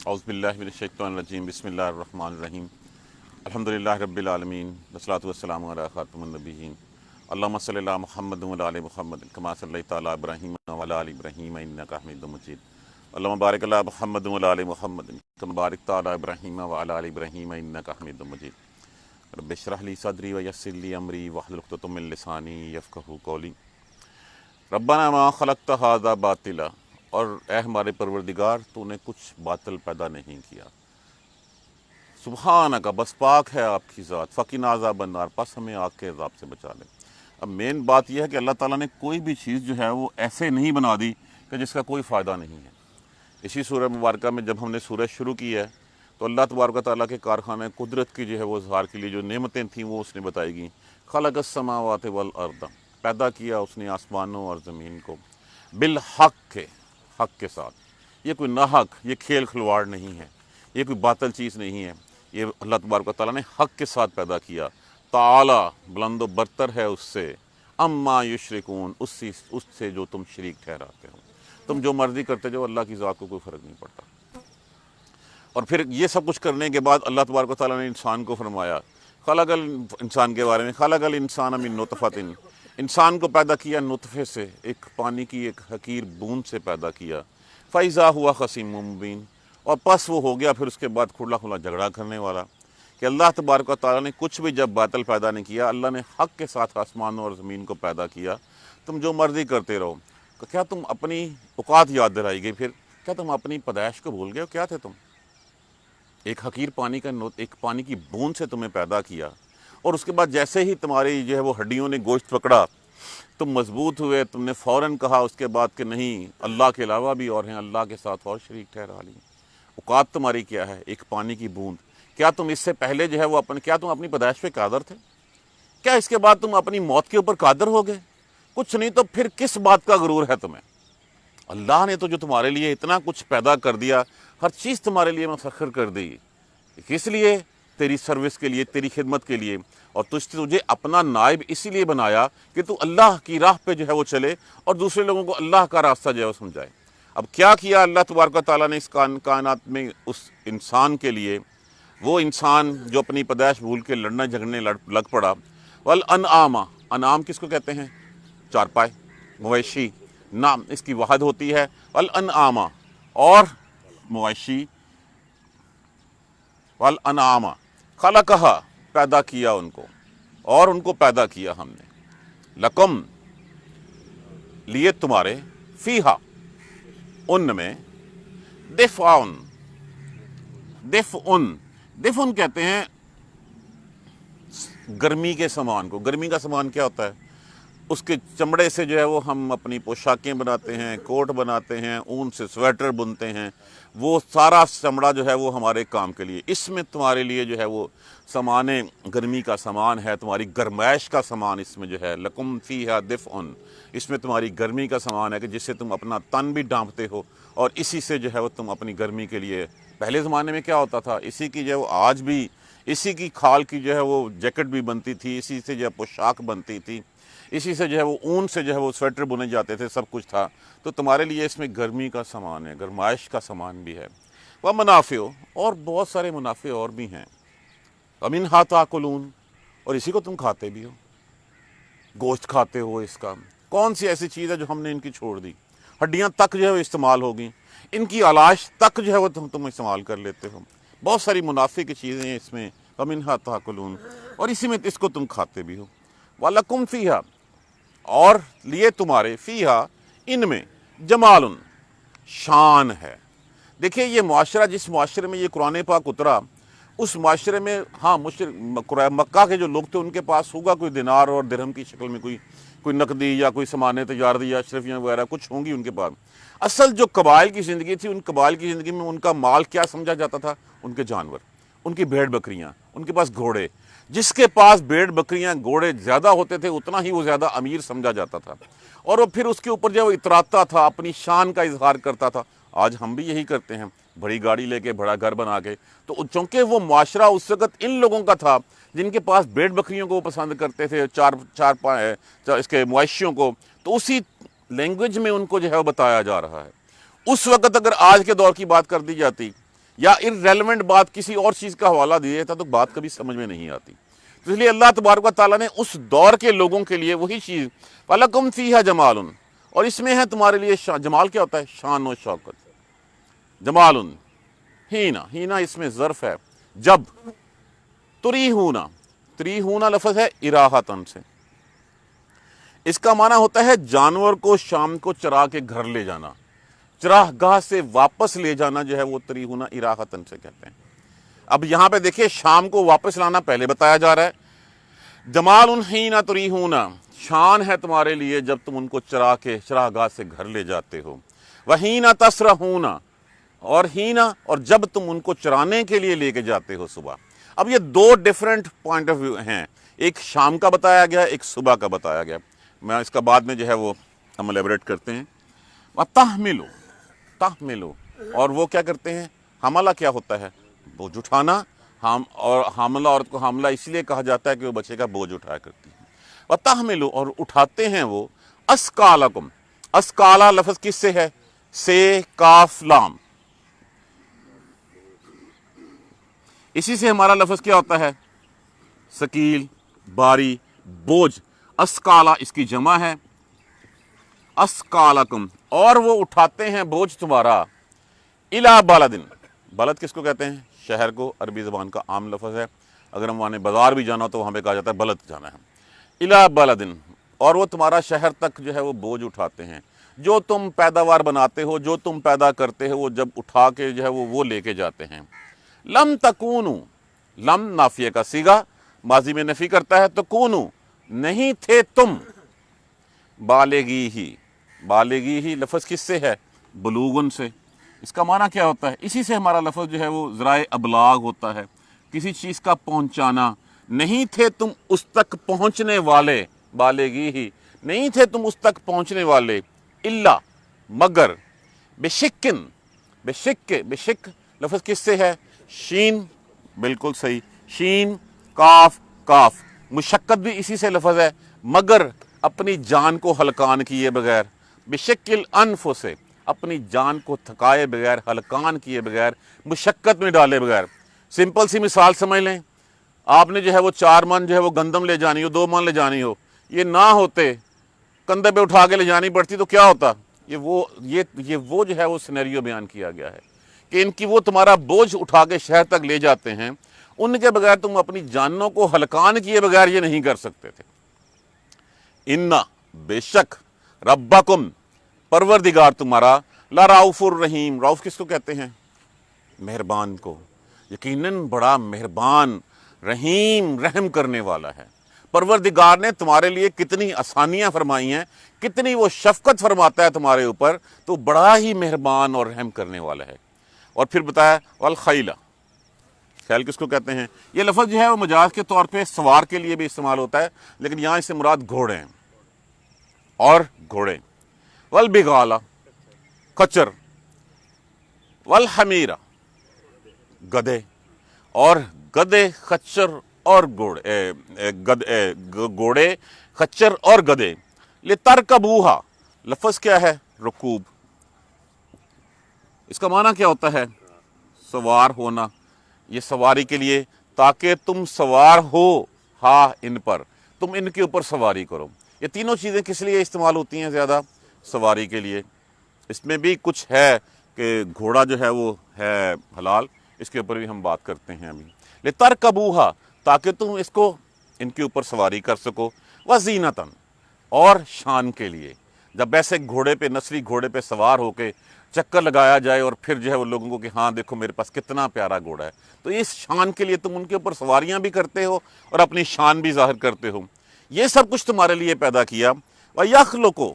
اعوذ باللہ من الشیطان الرجیم بسم اللہ الرحمن الرحیم الحمدللہ رب العالمین والصلاۃ والسلام علی خاتم النبیین اللہم صلی علی محمد وعلی آل محمد کما صلیت علی ابراہیم وعلی آل ابراہیم انک حمید مجید اللہم بارک علی محمد وعلی آل محمد کما بارکت علی ابراہیم وعلی آل ابراہیم انک حمید مجید رب اشرح لی صدری ویسر لی امری واحلل عقدۃ من لسانی یفقہوا قولی ربنا ما خلقت ھذا باطلا، اور اے ہمارے پروردگار تو نے کچھ باطل پیدا نہیں کیا، سبحانک بس پاک ہے آپ کی ذات، فقنا عذاب النار پس ہمیں آگ کے عذاب سے بچا لے۔ اب مین بات یہ ہے کہ اللہ تعالیٰ نے کوئی بھی چیز جو ہے وہ ایسے نہیں بنا دی کہ جس کا کوئی فائدہ نہیں ہے۔ اسی سورہ مبارکہ میں جب ہم نے سورہ شروع کی ہے تو اللہ تبارک و تعالیٰ کے کارخانہ قدرت کی جو ہے وہ اظہار کے لیے جو نعمتیں تھیں وہ اس نے بتائی گئیں۔ خلق السماوات والارض، پیدا کیا اس نے آسمانوں اور زمین کو، بالحق کے، حق کے ساتھ، یہ کوئی ناحق، یہ کھیل کھلواڑ نہیں ہے، یہ کوئی باطل چیز نہیں ہے، یہ اللہ تبارک و تعالیٰ نے حق کے ساتھ پیدا کیا۔ تعالی بلند و برتر ہے اس سے، اما یشرکون، اس سے جو تم شریک ٹھہراتے ہو، تم جو مرضی کرتے جاؤ، اللہ کی ذات کو کوئی فرق نہیں پڑتا۔ اور پھر یہ سب کچھ کرنے کے بعد اللہ تبارک و تعالیٰ نے انسان کو فرمایا، خلق انسان کے بارے میں، خلق الانسان من نطفۃ، انسان کو پیدا کیا نطفے سے، ایک پانی کی ایک حقیر بوند سے پیدا کیا، فَإِذَا هُوَ خَصِيمٌ مُّبِينٌ، اور پس وہ ہو گیا پھر اس کے بعد کھلا کھلا جھگڑا کرنے والا۔ کہ اللہ تبارک و تعالیٰ نے کچھ بھی جب باطل پیدا نہیں کیا، اللہ نے حق کے ساتھ آسمانوں اور زمین کو پیدا کیا، تم جو مرضی کرتے رہو۔ کیا تم اپنی اوقات یاد دلائی گئی؟ پھر کیا تم اپنی پیدائش کو بھول گئے ہو؟ کیا تھے تم؟ ایک حقیر پانی کا ایک پانی کی بوند سے تمہیں پیدا کیا، اور اس کے بعد جیسے ہی تمہاری جو ہے وہ ہڈیوں نے گوشت پکڑا، تم مضبوط ہوئے، تم نے فوراً کہا اس کے بعد کہ نہیں، اللہ کے علاوہ بھی اور ہیں، اللہ کے ساتھ اور شریک ٹھہرا لی۔ اوقات تمہاری کیا ہے؟ ایک پانی کی بوند۔ کیا تم اس سے پہلے جو ہے وہ کیا تم اپنی پیدائش پہ قادر تھے؟ کیا اس کے بعد تم اپنی موت کے اوپر قادر ہو گئے؟ کچھ نہیں، تو پھر کس بات کا غرور ہے تمہیں؟ اللہ نے تو جو تمہارے لیے اتنا کچھ پیدا کر دیا، ہر چیز تمہارے لیے مسخر کر دی، کس لیے؟ تیری سروس کے لیے، تیری خدمت کے لیے، اور تجھے اپنا نائب اسی لیے بنایا کہ تو اللہ کی راہ پہ جو ہے وہ چلے اور دوسرے لوگوں کو اللہ کا راستہ جو ہے وہ سمجھائے۔ اب کیا کیا اللہ تبارک و تعالیٰ نے اس کائنات میں اس انسان کے لیے؟ وہ انسان جو اپنی پیدائش بھول کے لڑنا جھگڑنے لگ پڑا۔ والانعام، انعام کس کو کہتے ہیں؟ چارپائے، مویشی، نام اس کی وحد ہوتی ہے، والانعام، اور مویشی، والانعام، خلقہا، پیدا کیا ان کو، اور ان کو پیدا کیا ہم نے، لکم، لیے تمہارے، فیہا، ان میں، دفعن، دفعن، دفعن کہتے ہیں گرمی کے سامان کو۔ گرمی کا سامان کیا ہوتا ہے؟ اس کے چمڑے سے جو ہے وہ ہم اپنی پوشاکیں بناتے ہیں، کوٹ بناتے ہیں، اون سے سویٹر بنتے ہیں، وہ سارا چمڑا جو ہے وہ ہمارے کام کے لیے۔ اس میں تمہارے لیے جو ہے وہ سامان گرمی کا سامان ہے، تمہاری گرمائش کا سامان اس میں جو ہے، لکم فیہا دفعن، اس میں تمہاری گرمی کا سامان ہے کہ جس سے تم اپنا تن بھی ڈھانپتے ہو، اور اسی سے جو ہے وہ تم اپنی گرمی کے لیے۔ پہلے زمانے میں کیا ہوتا تھا؟ اسی کی جو ہے وہ آج بھی اسی کی کھال کی جو ہے وہ جیکٹ بھی بنتی تھی، اسی سے جو ہے پوشاک بنتی تھی، اسی سے جو ہے وہ اون سے جو ہے وہ سویٹر بنے جاتے تھے، سب کچھ تھا۔ تو تمہارے لیے اس میں گرمی کا سامان ہے، گرمائش کا سامان بھی ہے، وہ منافع، اور بہت سارے منافع اور بھی ہیں، وَمِنْهَا تَأْكُلُونَ، اور اسی کو تم کھاتے بھی ہو، گوشت کھاتے ہو اس کا۔ کون سی ایسی چیز ہے جو ہم نے ان کی چھوڑ دی؟ ہڈیاں تک جو ہے وہ استعمال ہوگی، ان کی علاج تک جو ہے وہ تم استعمال کر لیتے ہو، بہت ساری منافع کی چیزیں ہیں اس میں، وَمِنْهَا تَأْكُلُونَ، اور اسی میں اس کو تم کھاتے بھی ہو، وَلَكُمْ فِيهَا، اور لیے تمہارے، فیہا، ان میں، جمال، شان ہے۔ دیکھیں یہ معاشرہ، جس معاشرے میں یہ قرآن پاک اترا، اس معاشرے میں ہاں مکہ کے جو لوگ تھے ان کے پاس ہوگا کوئی دینار اور درہم کی شکل میں کوئی نقدی یا کوئی سامان تجارتی یا اشرفیاں وغیرہ کچھ ہوں گی ان کے پاس۔ اصل جو قبائل کی زندگی تھی، ان قبائل کی زندگی میں ان کا مال کیا سمجھا جاتا تھا؟ ان کے جانور، ان کی بھیڑ بکریاں، ان کے پاس گھوڑے۔ جس کے پاس بھیڑ بکریاں گھوڑے زیادہ ہوتے تھے اتنا ہی وہ زیادہ امیر سمجھا جاتا تھا، اور وہ پھر اس کے اوپر جو وہ اتراتا تھا، اپنی شان کا اظہار کرتا تھا۔ آج ہم بھی یہی کرتے ہیں، بڑی گاڑی لے کے، بڑا گھر بنا کے۔ تو چونکہ وہ معاشرہ اس وقت ان لوگوں کا تھا جن کے پاس بھیڑ بکریوں کو وہ پسند کرتے تھے، اس کے مویشیوں کو، تو اسی لینگویج میں ان کو جو ہے وہ بتایا جا رہا ہے۔ اس وقت اگر آج کے دور کی بات کر دی جاتی یا irrelevant بات کسی اور چیز کا حوالہ دیا جاتا تو بات کبھی سمجھ میں نہیں آتی. تو اس لیے اللہ تبارک و تعالیٰ نے اس دور کے لوگوں کے لیے وہی چیز وَلَكُمْ فِيهَا جَمَالٌ، اور اس میں ہے تمہارے لیے جمال. کیا ہوتا ہے؟ شان و شوکت. جمال ہینا، ہینا اس میں ظرف ہے جب. تریحونا، تریحونا لفظ ہے اراحتن سے. اس کا معنی ہوتا ہے جانور کو شام کو چرا کے گھر لے جانا، چراہ گاہ سے واپس لے جانا جو ہے وہ تریحونا اراحتن سے کہتے ہیں. اب یہاں پہ دیکھیں شام کو واپس لانا پہلے بتایا جا رہا ہے. جمال ہینا تریحونا، شان ہے تمہارے لیے جب تم ان کو چرا کے چراہ گاہ سے گھر لے جاتے ہو. وہینا تسرحونا، اور ہینا اور جب تم ان کو چرانے کے لیے لے کے جاتے ہو صبح. اب یہ دو ڈیفرنٹ پوائنٹ آف ویو ہیں، ایک شام کا بتایا گیا، ایک صبح کا بتایا گیا. میں اس کا بعد میں جو ہے وہ ہم الیبریٹ کرتے ہیں. وَتَحْمِلُ، تحملو، اور وہ کیا کرتے ہیں؟ حملہ کیا ہوتا ہے؟ بوجھ اٹھانا. اور حاملہ عورت کو حاملہ اس لیے کہا جاتا ہے کہ وہ بچے کا بوجھ اٹھایا کرتی ہے. وَتَحْمِلُ، اور اٹھاتے ہیں وہ. اسکالکم، اسکالا لفظ کس سے ہے؟ سے کاف لام. اسی سے ہمارا لفظ کیا ہوتا ہے؟ ثقیل، باری، بوجھ. اسکالا اس کی جمع ہے. اسکالکم، اور وہ اٹھاتے ہیں بوجھ تمہارا. الا بلدن، بلد کس کو کہتے ہیں؟ شہر کو. عربی زبان کا عام لفظ ہے. اگر ہم وہاں بازار بھی جانا تو وہاں پہ کہا جاتا ہے بلد جانا ہے. الا بلدن، اور وہ تمہارا شہر تک جو ہے وہ بوجھ اٹھاتے ہیں. جو تم پیداوار بناتے ہو، جو تم پیدا کرتے ہو، وہ جب اٹھا کے جو ہے وہ لے کے جاتے ہیں. لم تکونو، لم نافیہ کا صیغہ ماضی میں نفی کرتا ہے. تکونو، نہیں تھے تم. بالغی ہی، بالغی ہی لفظ کس سے ہے؟ بلوغن سے. اس کا معنی کیا ہوتا ہے؟ اسی سے ہمارا لفظ جو ہے وہ ذرائع ابلاغ ہوتا ہے، کسی چیز کا پہنچانا. نہیں تھے تم اس تک پہنچنے والے. بالغی ہی، نہیں تھے تم اس تک پہنچنے والے. الا، مگر. بشکن، بشک، بشک لفظ کس سے ہے؟ شین، بالکل صحیح. شین، کاف، کاف. مشقت بھی اسی سے لفظ ہے. مگر اپنی جان کو ہلکان کیے بغیر. بشکل انف سے، اپنی جان کو تھکائے بغیر، ہلکان کیے بغیر، مشقت میں ڈالے بغیر. سمپل سی مثال سمجھ لیں. آپ نے جو ہے وہ 4 من جو ہے وہ گندم لے جانی ہو، 2 من لے جانی ہو، یہ نہ ہوتے کندھے پہ اٹھا کے لے جانی پڑتی تو کیا ہوتا؟ یہ وہ جو ہے وہ سینیریو بیان کیا گیا ہے کہ ان کی وہ تمہارا بوجھ اٹھا کے شہر تک لے جاتے ہیں، ان کے بغیر تم اپنی جانوں کو ہلکان کیے بغیر یہ نہیں کر سکتے تھے. انا، بے شک. ربکم، پروردگار تمہارا. لرؤوف الرحیم، رؤوف کس کو کہتے ہیں؟ مہربان کو. یقیناً بڑا مہربان، رحیم، رحم کرنے والا ہے. پروردگار نے تمہارے لیے کتنی آسانیاں فرمائی ہیں، کتنی وہ شفقت فرماتا ہے تمہارے اوپر، تو بڑا ہی مہربان اور رحم کرنے والا ہے. اور پھر بتایا والخیل، خیل کس کو کہتے ہیں؟ یہ لفظ جو ہے وہ مجاز کے طور پہ سوار کے لیے بھی استعمال ہوتا ہے، لیکن یہاں اس سے مراد گھوڑے ہیں اور گھوڑے. والبغال، کچر. والحمیر، گدھے. اور گدھے، خچر اور گھوڑے، خچر اور گدھے. لترکبوہا، لفظ کیا ہے؟ رکوب. اس کا معنی کیا ہوتا ہے؟ سوار ہونا. یہ سواری کے لیے، تاکہ تم سوار ہو ہاں ان پر، تم ان کے اوپر سواری کرو. یہ تینوں چیزیں کس لیے استعمال ہوتی ہیں زیادہ؟ سواری کے لیے. اس میں بھی کچھ ہے کہ گھوڑا جو ہے وہ ہے حلال، اس کے اوپر بھی ہم بات کرتے ہیں ابھی. لترکبوہا، تاکہ تم اس کو ان کے اوپر سواری کر سکو. وزینتن، اور شان کے لیے. جب ایسے گھوڑے پہ، نسلی گھوڑے پہ سوار ہو کے چکر لگایا جائے اور پھر جو ہے وہ لوگوں کو کہ ہاں دیکھو میرے پاس کتنا پیارا گھوڑا ہے، تو اس شان کے لیے تم ان کے اوپر سواریاں بھی کرتے ہو اور اپنی شان بھی ظاہر کرتے ہو. یہ سب کچھ تمہارے لیے پیدا کیا. وَيَخْلُقُ،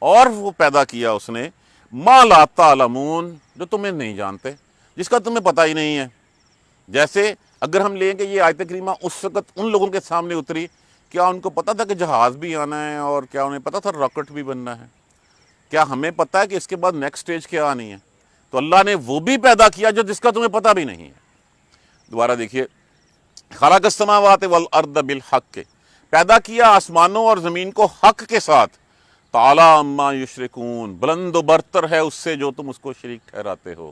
اور وہ پیدا کیا اس نے، مَا لَا تَعْلَمُونَ، جو تمہیں نہیں جانتے، جس کا تمہیں پتہ ہی نہیں ہے. جیسے اگر ہم لیں کہ یہ آیت کریمہ اس وقت ان لوگوں کے سامنے اتری، کیا ان کو پتا تھا کہ جہاز بھی آنا ہے، اور کیا انہیں پتا تھا راکٹ بھی بننا ہے؟ کیا ہمیں پتا ہے کہ اس کے بعد نیکسٹ سٹیج کیا آنی ہے؟ تو اللہ نے وہ بھی پیدا کیا جس کا تمہیں پتا بھی نہیں ہے. دوبارہ دیکھیے، خلق السماوات والارض بالحق، پیدا کیا آسمانوں اور زمین کو حق کے ساتھ. تعالی عما یشرکون، بلند و برتر ہے اس سے جو تم اس کو شریک ٹھہراتے ہو.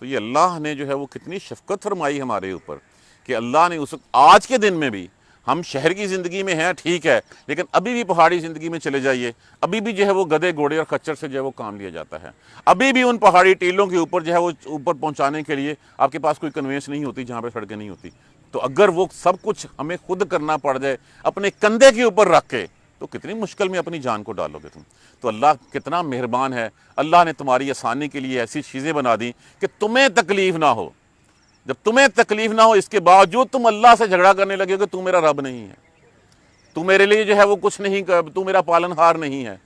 تو یہ اللہ نے جو ہے وہ کتنی شفقت فرمائی ہمارے اوپر کہ اللہ نے اس آج کے دن میں بھی، ہم شہر کی زندگی میں ہیں ٹھیک ہے، لیکن ابھی بھی پہاڑی زندگی میں چلے جائیے، ابھی بھی جو ہے وہ گدھے گھوڑے اور خچر سے جو ہے وہ کام لیا جاتا ہے، ابھی بھی ان پہاڑی ٹیلوں کے اوپر جو ہے وہ اوپر پہنچانے کے لیے آپ کے پاس کوئی کنوینس نہیں ہوتی جہاں پہ سڑکیں نہیں ہوتی۔ تو اگر وہ سب کچھ ہمیں خود کرنا پڑ جائے اپنے کندھے کے اوپر رکھ کے، تو کتنی مشکل میں اپنی جان کو ڈالو گے تم۔ تو اللہ کتنا مہربان ہے، اللہ نے تمہاری آسانی کے لیے ایسی چیزیں بنا دی کہ تمہیں تکلیف نہ ہو۔ جب تمہیں تکلیف نہ ہو اس کے باوجود تم اللہ سے جھگڑا کرنے لگے کہ تو میرا رب نہیں ہے، تو میرے لیے جو ہے وہ کچھ نہیں، تو میرا پالن ہار نہیں ہے۔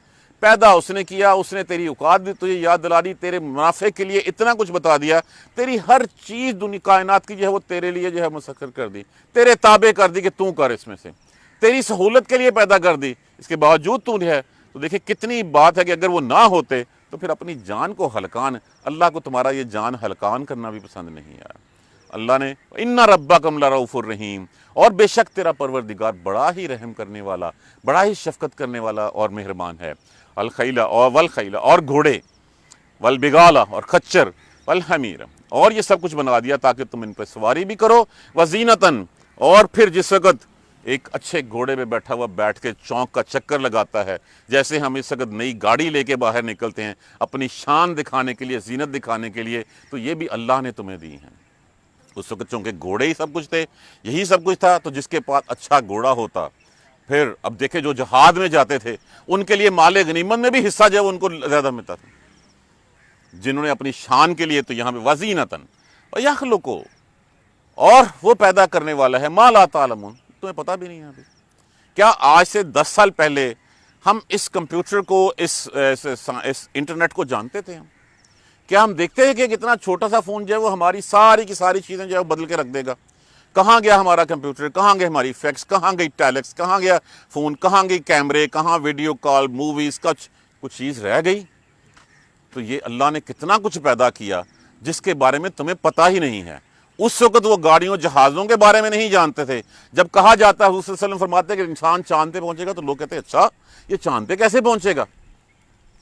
پیدا اس نے کیا، اس نے تیری اوقات بھی تجھے یاد دلا دی، تیرے منافع کے لیے اتنا کچھ بتا دیا، تیری ہر چیز دنیا کائنات کی جو ہے وہ تیرے لیے جو ہے مسخر کر دی، تیرے تابع کر دی کہ تو کر اس میں سے، تیری سہولت کے لیے پیدا کر دی، اس کے باوجود تو ہے۔ تو دیکھیں کتنی بات ہے کہ اگر وہ نہ ہوتے تو پھر اپنی جان کو ہلکان، اللہ کو تمہارا یہ جان ہلکان کرنا بھی پسند نہیں آیا۔ اللہ نے اِنَّ رَبَّكُمْ لَرَءُوفٌ رَحِيمٌ، اور بے شک تیرا پروردگار بڑا ہی رحم کرنے والا، بڑا ہی شفقت کرنے والا اور مہربان ہے۔ الخیل والخیل، اور گھوڑے، والبغال، اور خچر، والحمیر، اور یہ سب کچھ بنا دیا تاکہ تم ان پہ سواری بھی کرو، وزینتاً، اور پھر جس وقت ایک اچھے گھوڑے پہ بیٹھا ہوا بیٹھ کے چونک کا چکر لگاتا ہے، جیسے ہم اس وقت نئی گاڑی لے کے باہر نکلتے ہیں اپنی شان دکھانے کے لیے، زینت دکھانے کے لیے، تو یہ بھی اللہ نے تمہیں دی ہیں۔ اس وقت چونکہ گھوڑے ہی سب کچھ تھے، یہی سب کچھ تھا، تو جس کے پاس اچھا گھوڑا ہوتا، پھر اب دیکھیں جو جہاد میں جاتے تھے ان کے لیے مال غنیمت میں بھی حصہ جو ہے ان کو زیادہ ملتا تھا، جنہوں نے اپنی شان کے لیے، تو یہاں پہ وزینتاً وَيَخْلُقُ، اور وہ پیدا کرنے والا ہے مَا لَا تَعْلَمُونَ، تمہیں پتہ بھی نہیں ہے ابھی۔ کیا آج سے 10 سال پہلے ہم اس کمپیوٹر کو، اس انٹرنیٹ کو جانتے تھے؟ ہم کیا ہم دیکھتے ہیں کہ کتنا چھوٹا سا فون جو ہے وہ ہماری ساری کی ساری چیزیں جو ہے بدل کے رکھ دے گا؟ کہاں گیا ہمارا کمپیوٹر، کہاں گئے ہماری فیکس، کہاں گئی ٹیلیکس، کہاں گیا فون، کہاں گئی کیمرے، کہاں ویڈیو کال، موویز، کچھ چیز رہ گئی؟ تو یہ اللہ نے کتنا کچھ پیدا کیا جس کے بارے میں تمہیں پتہ ہی نہیں ہے۔ اس وقت وہ گاڑیوں جہازوں کے بارے میں نہیں جانتے تھے۔ جب کہا جاتا ہے، حضور صلی اللہ علیہ وسلم فرماتے ہیں کہ انسان چاند پہ پہنچے گا، تو لوگ کہتے ہیں اچھا یہ چاند پہ کیسے پہنچے گا؟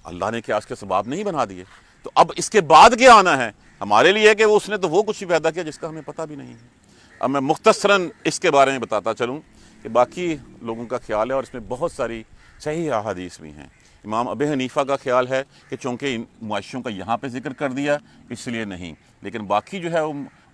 اللہ نے کیا اس کے اسباب نہیں بنا دیے؟ تو اب اس کے بعد کیا آنا ہے ہمارے لیے کہ اس نے تو وہ کچھ بھی پیدا کیا جس کا ہمیں پتہ بھی نہیں ہے۔ اب میں مختصراً اس کے بارے میں بتاتا چلوں کہ باقی لوگوں کا خیال ہے، اور اس میں بہت ساری صحیح احادیث بھی ہیں۔ امام ابو حنیفہ کا خیال ہے کہ چونکہ ان معاشوں کا یہاں پہ ذکر کر دیا اس لیے نہیں، لیکن باقی جو ہے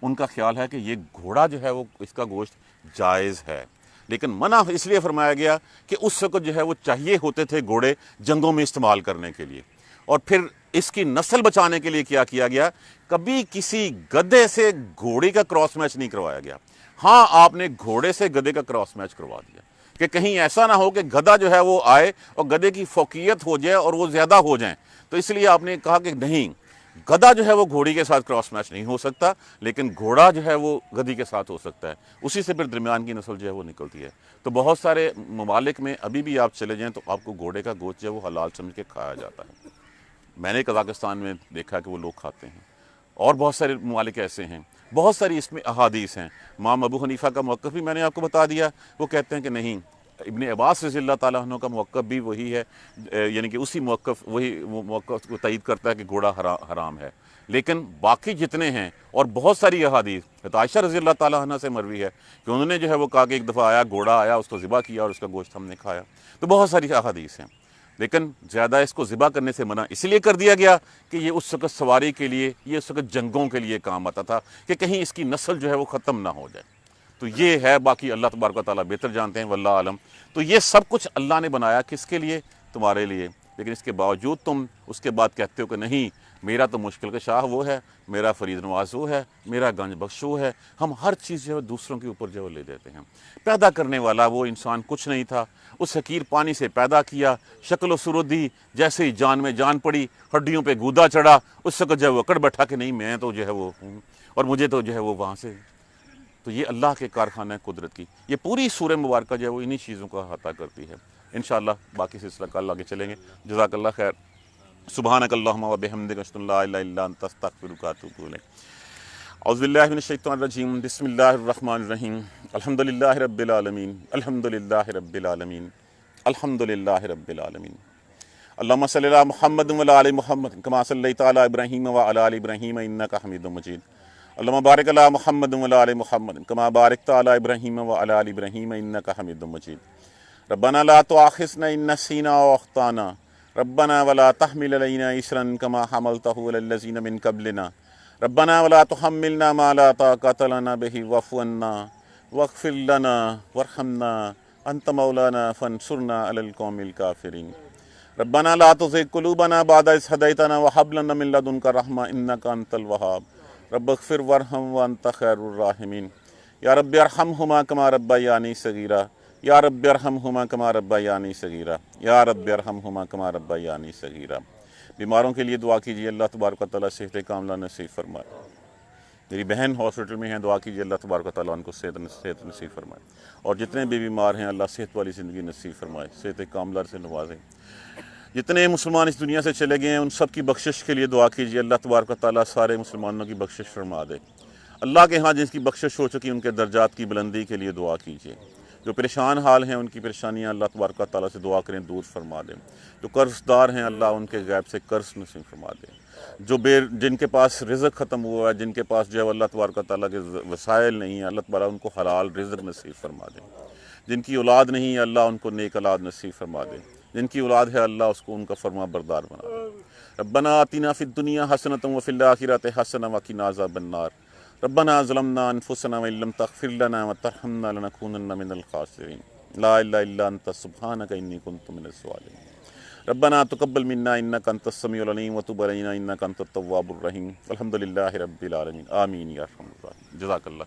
ان کا خیال ہے کہ یہ گھوڑا جو ہے وہ اس کا گوشت جائز ہے، لیکن منع اس لیے فرمایا گیا کہ اس وقت جو ہے وہ چاہیے ہوتے تھے گھوڑے جنگوں میں استعمال کرنے کے لیے، اور پھر اس کی نسل بچانے کے لیے کیا کیا گیا، کبھی کسی گدھے سے گھوڑے کا کراس میچ نہیں کروایا گیا۔ ہاں آپ نے گھوڑے سے گدھے کا کراس میچ کروا دیا کہ کہیں ایسا نہ ہو کہ گدھا جو ہے وہ آئے اور گدھے کی فوقیت ہو جائے اور وہ زیادہ ہو جائیں، تو اس لیے آپ نے کہا کہ نہیں، گدھا جو ہے وہ گھوڑی کے ساتھ کراس میچ نہیں ہو سکتا، لیکن گھوڑا جو ہے وہ گدھی کے ساتھ ہو سکتا ہے، اسی سے پھر درمیان کی نسل جو ہے وہ نکلتی ہے۔ تو بہت سارے ممالک میں ابھی بھی آپ چلے جائیں تو آپ کو گھوڑے کا گوشت جو ہے وہ حلال سمجھ کے کھایا جاتا ہے۔ میں نے قزاقستان میں دیکھا کہ وہ لوگ کھاتے ہیں، اور بہت سارے ممالک ایسے ہیں، بہت ساری اس میں احادیث ہیں۔ امام ابو حنیفہ کا موقف بھی میں نے آپ کو بتا دیا، وہ کہتے ہیں کہ نہیں، ابن عباس رضی اللہ تعالیٰ عنہ کا موقف بھی وہی ہے، یعنی کہ اسی موقف وہ موقف کو تائید کرتا ہے کہ گھوڑا حرام ہے۔ لیکن باقی جتنے ہیں اور بہت ساری احادیث، عائشہ رضی اللہ تعالیٰ عنہ سے مروی ہے کہ انہوں نے جو ہے وہ کہا کہ ایک دفعہ آیا گھوڑا آیا، اس کو ذبح کیا اور اس کا گوشت ہم نے کھایا۔ تو بہت ساری احادیث ہیں، لیکن زیادہ اس کو ذبح کرنے سے منع اس لیے کر دیا گیا کہ یہ اس وقت سواری کے لیے، یہ اس وقت جنگوں کے لیے کام آتا تھا کہ کہیں اس کی نسل جو ہے وہ ختم نہ ہو جائے۔ تو یہ ہے، باقی اللہ تبارک و تعالیٰ بہتر جانتے ہیں، واللہ عالم۔ تو یہ سب کچھ اللہ نے بنایا کس کے لیے؟ تمہارے لیے، لیکن اس کے باوجود تم اس کے بعد کہتے ہو کہ نہیں، میرا تو مشکل کشا وہ ہے، میرا فرید نواز وہ ہے، میرا گنج بخش وہ ہے۔ ہم ہر چیز جو ہے دوسروں کے اوپر جو ہے لے دیتے ہیں۔ پیدا کرنے والا وہ انسان کچھ نہیں تھا، اس حقیر پانی سے پیدا کیا، شکل و صورت دی، جیسے ہی جان میں جان پڑی، ہڈیوں پہ گودا چڑھا، اس وقت جو ہے وہ اکڑ بیٹھا کہ نہیں میں تو جو ہے وہ ہوں، اور مجھے تو جو ہے وہ وہاں سے۔ تو یہ اللہ کے کارخانہ قدرت کی یہ پوری سورہ مبارکہ جو ہے وہ انہی چیزوں کا احاطہ کرتی ہے۔ انشاءاللہ باقی سلسلہ کل آگے چلیں گے۔ جزاک اللہ خیر۔ سبحانک اللہم و بحمدک، اشہد ان لا الہ الا انت، استغفرک و اتوب الیک۔ اعوذ باللہ من الشیطان الرجیم، بسم اللہ الرحمن الرحیم۔ الحمدللہ رب العالمین، الحمدللہ رب العالمین، الحمدللہ رب العالمین۔ اللہم صلی علی محمد و علی آل محمد کما صلیت علی ابراہیم و علی آل ابراہیم انک حمید مجید اللہم بارک علی محمد و علی آل محمد کما بارکت علی ابراہیم و علی آل ابراہیم انک حمید مجید ربنا لا تؤاخذنا ان نسینا او اخطانا ربنا ولا تحمل علینا اسرا کما حملتہ علی الذین من قبلنا ربنا ولا تحملنا ما لا طاقۃ لنا به واعف عنا واغفر لنا وارحمنا انت مولانا فانصرنا علی القوم الکافرین ربنا لا تزغ قلوبنا بعد إذ هديتنا وهب لنا من لدنك رحمة إنك أنت الوهاب رب اغفر وارحم وأنت خير الراحمين یا رب ارحمهما كما ربياني صغيرا یا رب ارحمهما كما ربياني صغيرا یا رب ارحمهما كما ربياني صغيرا بیماروں کے لیے دعا کیجیے اللہ تبارک و تعالیٰ صحت کاملہ نصیب فرمائے میری بہن ہاسپٹل میں ہیں دعا کیجیے اللہ تبارک و تعالیٰ ان کو صحت نصیب فرمائے اور جتنے بھی بیمار ہیں اللہ صحت والی زندگی نصیب فرمائے صحت کاملہ سے نوازیں جتنے مسلمان اس دنیا سے چلے گئے ہیں ان سب کی بخشش کے لیے دعا کیجیے اللہ تبارک و تعالیٰ سارے مسلمانوں کی بخشش فرما دے اللہ کے ہاں جن کی بخشش ہو چکی ان کے درجات کی بلندی کے لیے دعا کیجیے جو پریشان حال ہیں ان کی پریشانیاں اللہ تبارک و تعالیٰ سے دعا کریں دور فرما دیں جو قرض دار ہیں اللہ ان کے غیب سے قرض نصیب فرما دیں جو جن کے پاس رزق ختم ہوا ہے جن کے پاس جو ہے اللہ تبارک و تعالیٰ کے وسائل نہیں ہیں اللہ تعالیٰ ان کو حلال رزق نصیب فرما دیں جن کی اولاد نہیں ہے اللہ ان کو نیک اولاد نصیب فرما دیں جن کی اولاد ہے اللہ اس کو ان کا فرما بردار بنا دے ربنا آتنا فی الدنیا حسنۃ وفی الآخرۃ حسنۃ وقنا عذاب النار ربنا ظلمنا انفسنا وان لم تغفر لنا وترحمنا لنكونن من الخاسرین لا الہ الا انت سبحانک انی کنت من الظالمین ربنا تقبل منا انک انت السمیع العلیم وتب علینا انک انت التواب الرحیم الحمد للہ رب العالمین آمین یا ارحم الراحمین جزاک اللہ